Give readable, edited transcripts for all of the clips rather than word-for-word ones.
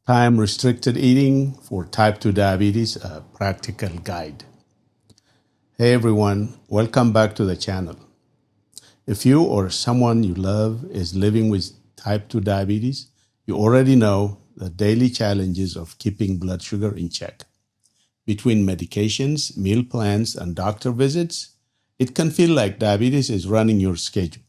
Time-restricted eating for type 2 diabetes, a practical guide. Hey everyone, welcome back to the channel. If you or someone you love is living with type 2 diabetes, you already know the daily challenges of keeping blood sugar in check. Between medications, meal plans, and doctor visits, it can feel like diabetes is running your schedule.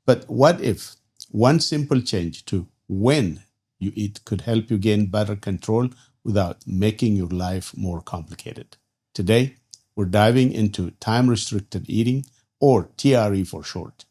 But what if one simple change to when you eat could help you gain better control without making your life more complicated? Today, we're diving into time-restricted eating, or TRE for short.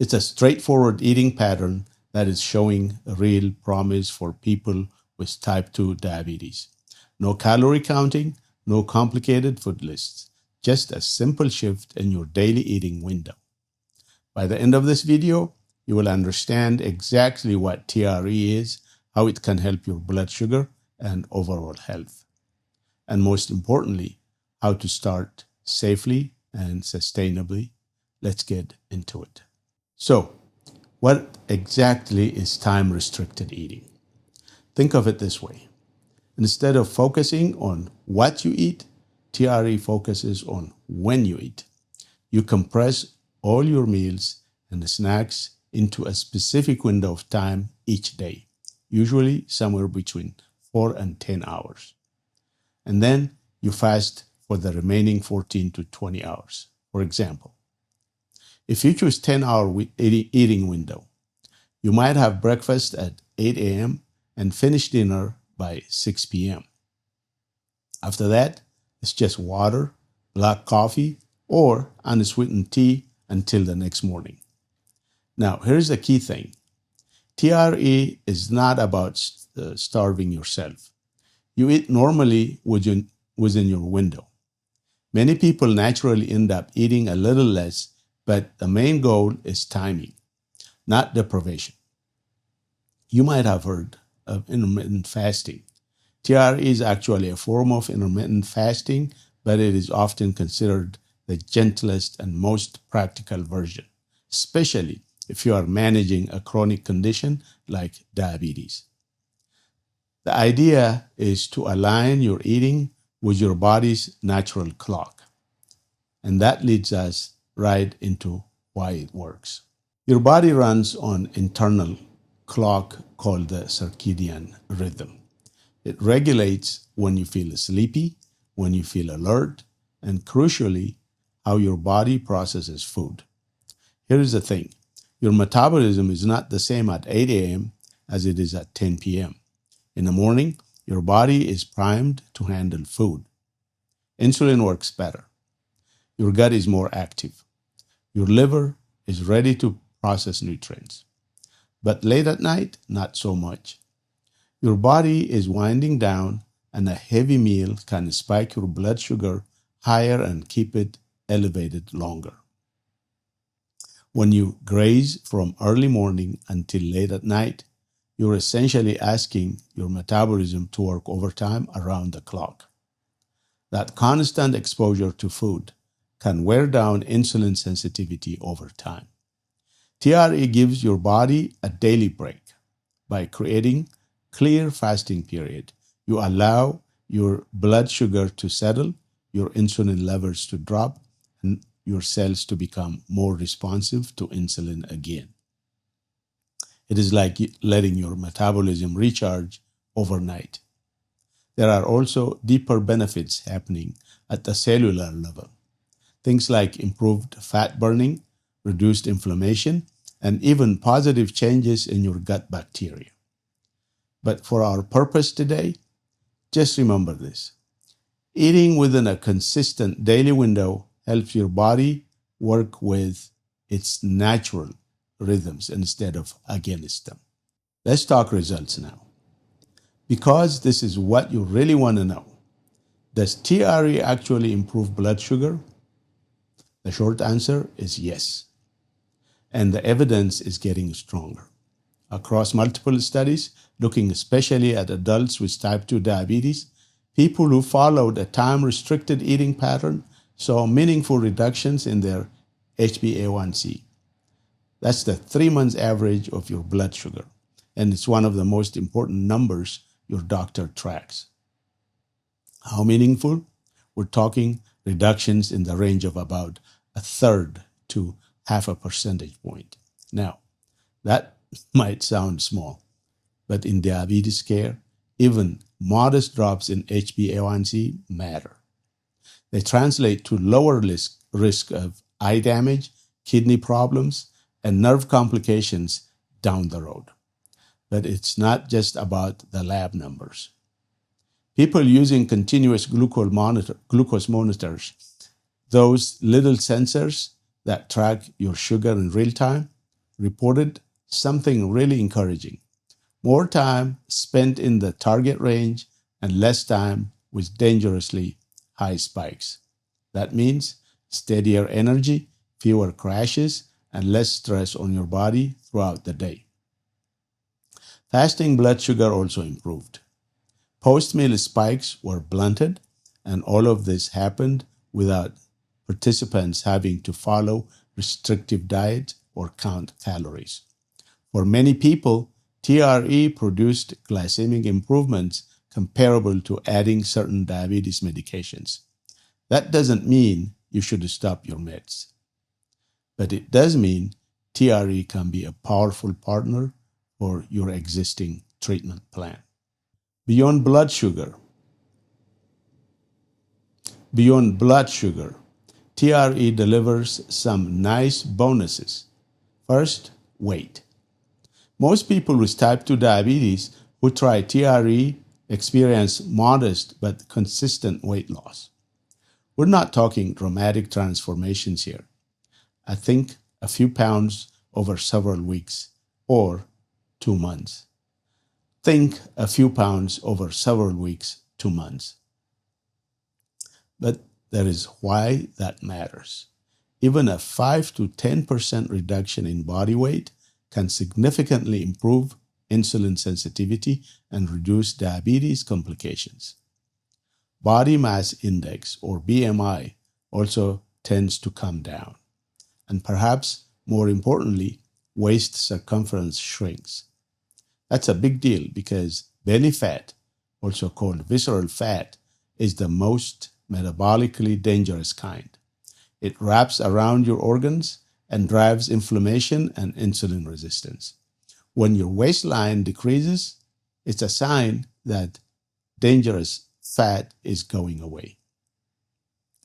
It's a straightforward eating pattern that is showing a real promise for people with type 2 diabetes. No calorie counting, no complicated food lists, just a simple shift in your daily eating window. By the end of this video, you will understand exactly what TRE is, how it can help your blood sugar and overall health, and most importantly, how to start safely and sustainably. Let's get into it. So, what exactly is time-restricted eating? Think of it this way. Instead of focusing on what you eat, TRE focuses on when you eat. You compress all your meals and snacks into a specific window of time each day, usually somewhere between 4 and 10 hours. And then you fast for the remaining 14 to 20 hours. For example, if you choose 10-hour eating window, you might have breakfast at 8 a.m. and finish dinner by 6 p.m. After that, it's just water, black coffee, or unsweetened tea until the next morning. Now, here's the key thing. TRE is not about starving yourself. You eat normally within your window. Many people naturally end up eating a little less, but the main goal is timing, not deprivation. You might have heard of intermittent fasting. TRE is actually a form of intermittent fasting, but it is often considered the gentlest and most practical version, especially if you are managing a chronic condition like diabetes. The idea is to align your eating with your body's natural clock. And that leads us right into why it works. Your body runs on internal clock called the circadian rhythm. It regulates when you feel sleepy, when you feel alert, and crucially, how your body processes food. Here is the thing. Your metabolism is not the same at 8 a.m. as it is at 10 p.m. In the morning, your body is primed to handle food. Insulin works better. Your gut is more active. Your liver is ready to process nutrients. But late at night, not so much. Your body is winding down, and a heavy meal can spike your blood sugar higher and keep it elevated longer. When you graze from early morning until late at night, you're essentially asking your metabolism to work overtime around the clock. That constant exposure to food can wear down insulin sensitivity over time. TRE gives your body a daily break. By creating clear fasting period, you allow your blood sugar to settle, your insulin levels to drop, and your cells to become more responsive to insulin again. It is like letting your metabolism recharge overnight. There are also deeper benefits happening at the cellular level. Things like improved fat burning, reduced inflammation, and even positive changes in your gut bacteria. But for our purpose today, just remember this. Eating within a consistent daily window helps your body work with its natural rhythms instead of against them. Let's talk results now. Because this is what you really want to know. Does TRE actually improve blood sugar? The short answer is yes. And the evidence is getting stronger. Across multiple studies, looking especially at adults with type 2 diabetes, people who followed a time-restricted eating pattern saw meaningful reductions in their HbA1c. That's the 3 months average of your blood sugar. and it's one of the most important numbers your doctor tracks. How meaningful? We're talking reductions in the range of about a third to half a percentage point. Now, that might sound small, but in diabetes care, even modest drops in HbA1c matter. They translate to lower risk of eye damage, kidney problems, and nerve complications down the road. But it's not just about the lab numbers. People using continuous glucose monitors, those little sensors that track your sugar in real time, reported something really encouraging. More time spent in the target range and less time with dangerously high spikes. That means steadier energy, fewer crashes, and less stress on your body throughout the day. Fasting blood sugar also improved. Post-meal spikes were blunted, and all of this happened without participants having to follow restrictive diet or count calories. For many people, TRE produced glycemic improvements comparable to adding certain diabetes medications. That doesn't mean you should stop your meds, but it does mean TRE can be a powerful partner for your existing treatment plan. Beyond blood sugar, TRE delivers some nice bonuses. First, weight. Most people with type 2 diabetes who try TRE experience modest but consistent weight loss. We're not talking dramatic transformations here. I think a few pounds over several weeks or 2 months. Think a few pounds over several weeks, 2 months. But there is why that matters. Even a 5 to 10% reduction in body weight can significantly improve insulin sensitivity and reduce diabetes complications. Body mass index, or BMI, also tends to come down. And perhaps more importantly, waist circumference shrinks. That's a big deal because belly fat, also called visceral fat, is the most metabolically dangerous kind. It wraps around your organs and drives inflammation and insulin resistance. When your waistline decreases, it's a sign that dangerous fat is going away.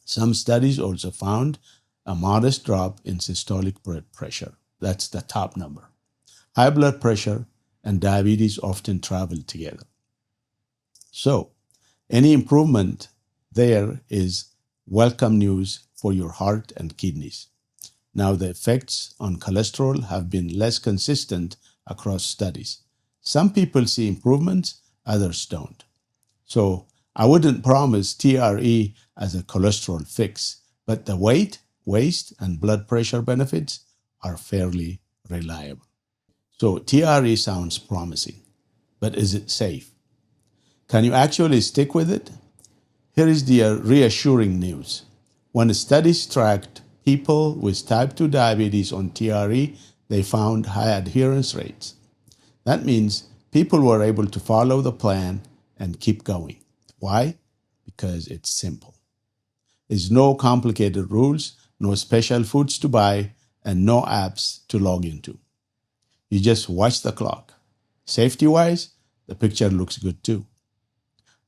Some studies also found a modest drop in systolic blood pressure. That's the top number. High blood pressure and diabetes often travel together. So, any improvement there is welcome news for your heart and kidneys. Now, the effects on cholesterol have been less consistent across studies. Some people see improvements, others don't. So, I wouldn't promise TRE as a cholesterol fix, but the weight, waist, and blood pressure benefits are fairly reliable. So, TRE sounds promising, but is it safe? Can you actually stick with it? Here is the reassuring news. When studies tracked people with type 2 diabetes on TRE, they found high adherence rates. That means people were able to follow the plan and keep going. Why? Because it's simple. There's no complicated rules, no special foods to buy, and no apps to log into. You just watch the clock. Safety-wise, the picture looks good too.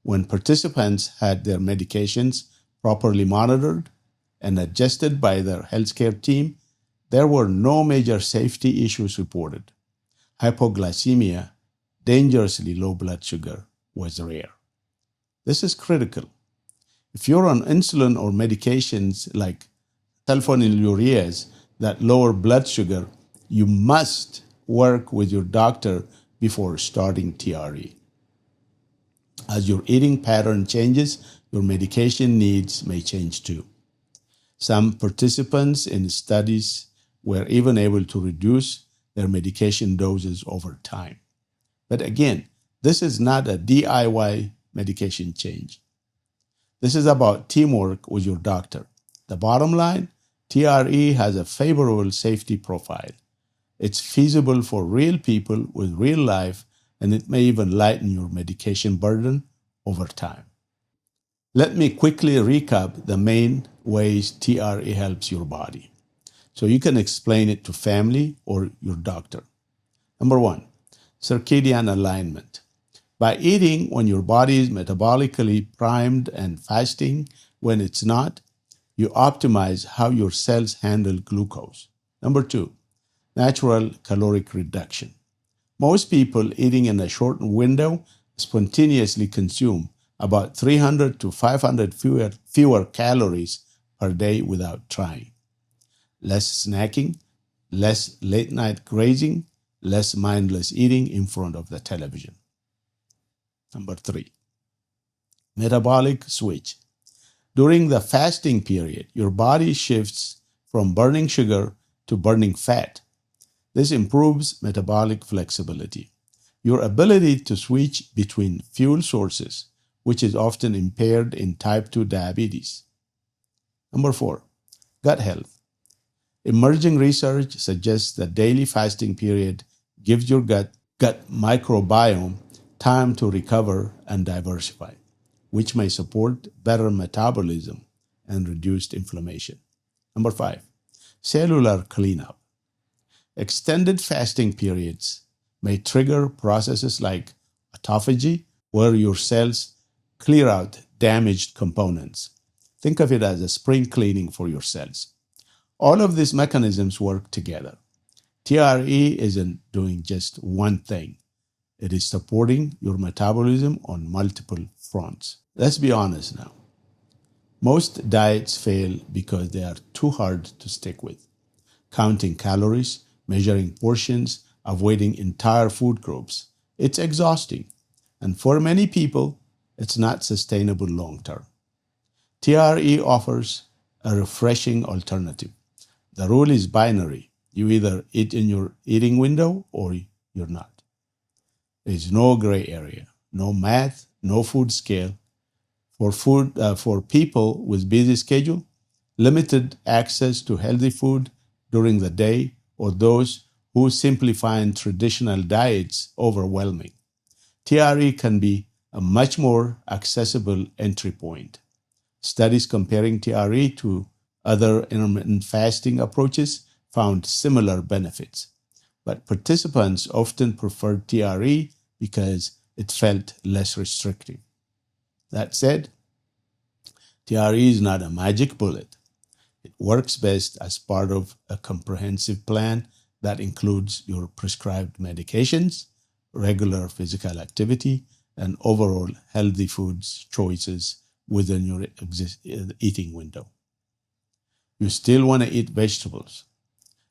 When participants had their medications properly monitored and adjusted by their healthcare team, there were no major safety issues reported. Hypoglycemia, dangerously low blood sugar, was rare. This is critical. If you're on insulin or medications like sulfonylureas that lower blood sugar, you must work with your doctor before starting TRE. As your eating pattern changes, your medication needs may change too. Some participants in studies were even able to reduce their medication doses over time. But again, this is not a DIY medication change. This is about teamwork with your doctor. The bottom line, TRE has a favorable safety profile. It's feasible for real people with real life, and it may even lighten your medication burden over time. Let me quickly recap the main ways TRE helps your body so you can explain it to family or your doctor. Number one, circadian alignment. By eating when your body is metabolically primed and fasting when it's not, you optimize how your cells handle glucose. Number two, natural caloric reduction. Most people eating in a shortened window spontaneously consume about 300 to 500 fewer calories per day without trying. Less snacking, less late night grazing, less mindless eating in front of the television. Number three, metabolic switch. During the fasting period, your body shifts from burning sugar to burning fat. This improves metabolic flexibility, your ability to switch between fuel sources, which is often impaired in type 2 diabetes. Number four, gut health. Emerging research suggests that daily fasting period gives your gut microbiome time to recover and diversify, which may support better metabolism and reduced inflammation. Number five, cellular cleanup. Extended fasting periods may trigger processes like autophagy, where your cells clear out damaged components. Think of it as a spring cleaning for your cells. All of these mechanisms work together. TRE isn't doing just one thing. It is supporting your metabolism on multiple fronts. Let's be honest now. Most diets fail because they are too hard to stick with. Counting calories, measuring portions, avoiding entire food groups. It's exhausting. And for many people, it's not sustainable long term. TRE offers a refreshing alternative. The rule is binary. You either eat in your eating window or you're not. There's no gray area, no math, no food scale. For people with busy schedule, limited access to healthy food during the day, or those who simply find traditional diets overwhelming, TRE can be a much more accessible entry point. Studies comparing TRE to other intermittent fasting approaches found similar benefits, but participants often preferred TRE because it felt less restrictive. That said, TRE is not a magic bullet. It works best as part of a comprehensive plan that includes your prescribed medications, regular physical activity, and overall healthy foods choices within your eating window. You still want to eat vegetables,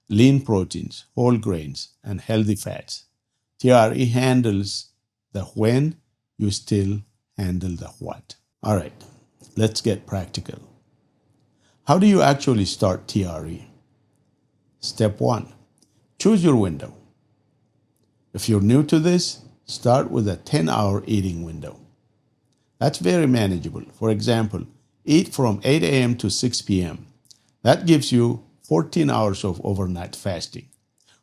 lean proteins, whole grains, and healthy fats. TRE handles the when, you still handle the what. All right, let's get practical. How do you actually start TRE? Step one, choose your window. If you're new to this, start with a 10-hour eating window. That's very manageable. For example, eat from 8 a.m. to 6 p.m. That gives you 14 hours of overnight fasting.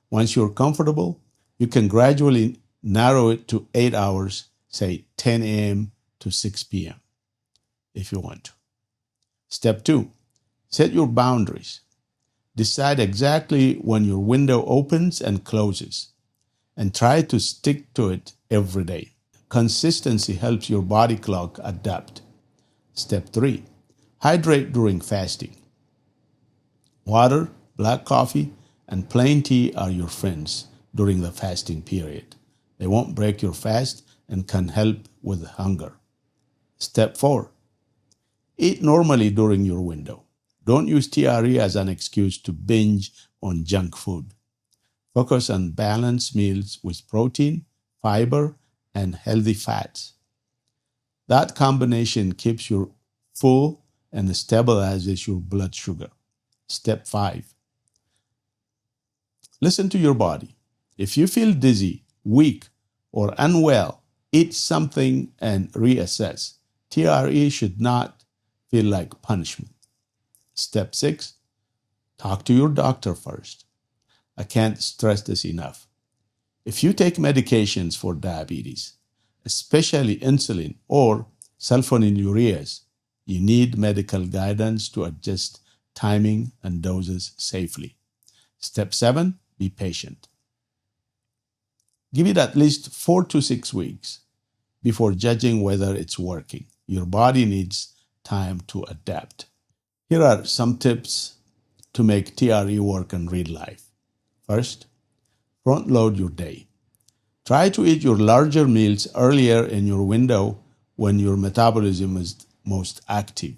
Once you're comfortable, you can gradually narrow it to 8 hours, say 10 a.m. to 6 p.m. if you want to. Step two, set your boundaries. Decide exactly when your window opens and closes, and try to stick to it every day. Consistency helps your body clock adapt. Step three, hydrate during fasting. Water, black coffee, and plain tea are your friends during the fasting period. They won't break your fast and can help with hunger. Step four, eat normally during your window. Don't use TRE as an excuse to binge on junk food. Focus on balanced meals with protein, fiber, and healthy fats. That combination keeps you full and stabilizes your blood sugar. Step five, listen to your body. If you feel dizzy, weak, or unwell, eat something and reassess. TRE should not feel like punishment. Step six, talk to your doctor first. I can't stress this enough. If you take medications for diabetes, especially insulin or sulfonylureas, you need medical guidance to adjust timing and doses safely. Step 7, be patient. Give it at least 4 to 6 weeks before judging whether it's working. Your body needs time to adapt. Here are some tips to make TRE work in real life. First, front load your day. Try to eat your larger meals earlier in your window when your metabolism is most active.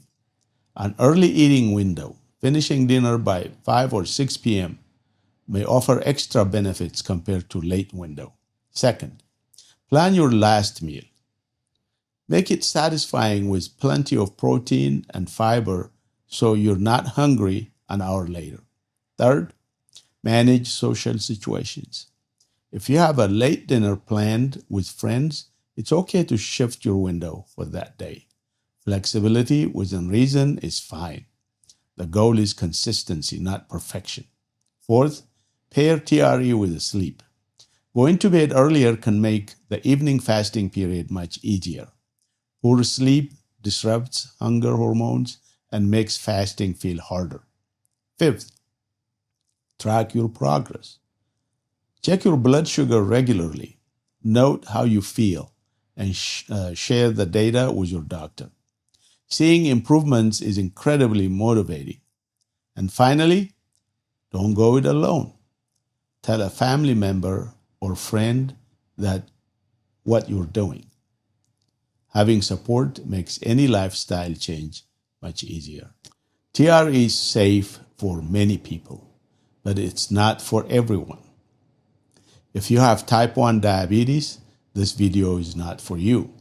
An early eating window, finishing dinner by 5 or 6 p.m., may offer extra benefits compared to late window. Second, plan your last meal. Make it satisfying with plenty of protein and fiber so you're not hungry an hour later. Third, manage social situations. If you have a late dinner planned with friends, it's okay to shift your window for that day. Flexibility within reason is fine. The goal is consistency, not perfection. Fourth, pair TRE with sleep. Going to bed earlier can make the evening fasting period much easier. Poor sleep disrupts hunger hormones and makes fasting feel harder. Fifth, track your progress. Check your blood sugar regularly. Note how you feel and share the data with your doctor. Seeing improvements is incredibly motivating. And finally, don't go it alone. Tell a family member or friend that what you're doing. Having support makes any lifestyle change much easier. TRE is safe for many people, but it's not for everyone. If you have type 1 diabetes, this video is not for you.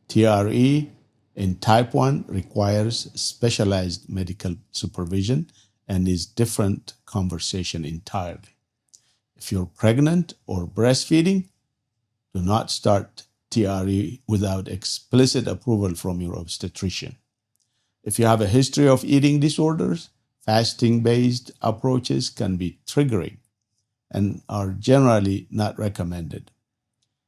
TRE in type 1 requires specialized medical supervision and is different conversation entirely. If you're pregnant or breastfeeding, do not start TRE without explicit approval from your obstetrician. If you have a history of eating disorders, fasting-based approaches can be triggering and are generally not recommended.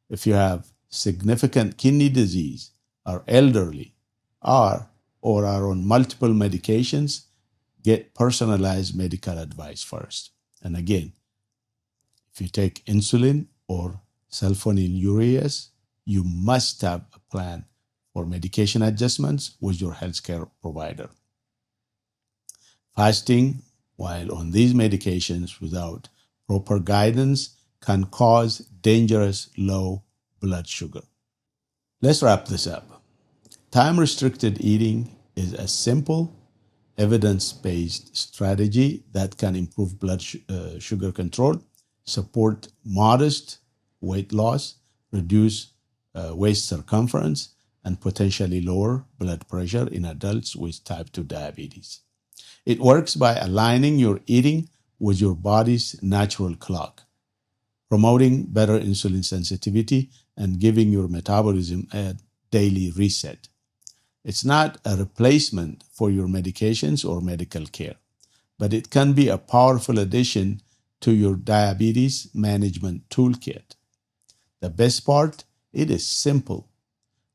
If you have significant kidney disease, are elderly, or are on multiple medications, get personalized medical advice first. And again, if you take insulin or sulfonylureas, you must have a plan for medication adjustments with your healthcare provider. Fasting while on these medications without proper guidance can cause dangerous low blood sugar. Let's wrap this up. Time-restricted eating is a simple, evidence-based strategy that can improve blood sugar control, support modest weight loss, reduce waist circumference, and potentially lower blood pressure in adults with type 2 diabetes. It works by aligning your eating with your body's natural clock, promoting better insulin sensitivity, and giving your metabolism a daily reset. It's not a replacement for your medications or medical care, but it can be a powerful addition to your diabetes management toolkit. The best part, it is simple.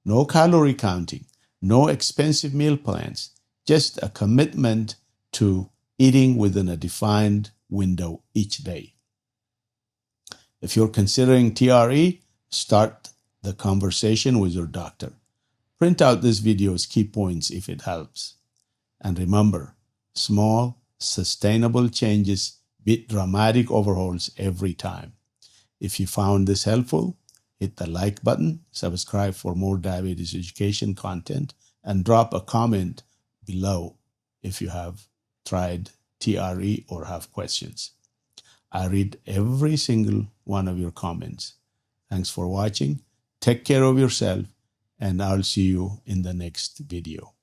No calorie counting, no expensive meal plans, just a commitment to eating within a defined window each day. If you're considering TRE, start the conversation with your doctor. Print out this video's key points if it helps. And remember, small, sustainable changes beat dramatic overhauls every time. If you found this helpful, hit the like button, subscribe for more diabetes education content, and drop a comment below if you have tried TRE or have questions. I read every single one of your comments. Thanks for watching. Take care of yourself, and I'll see you in the next video.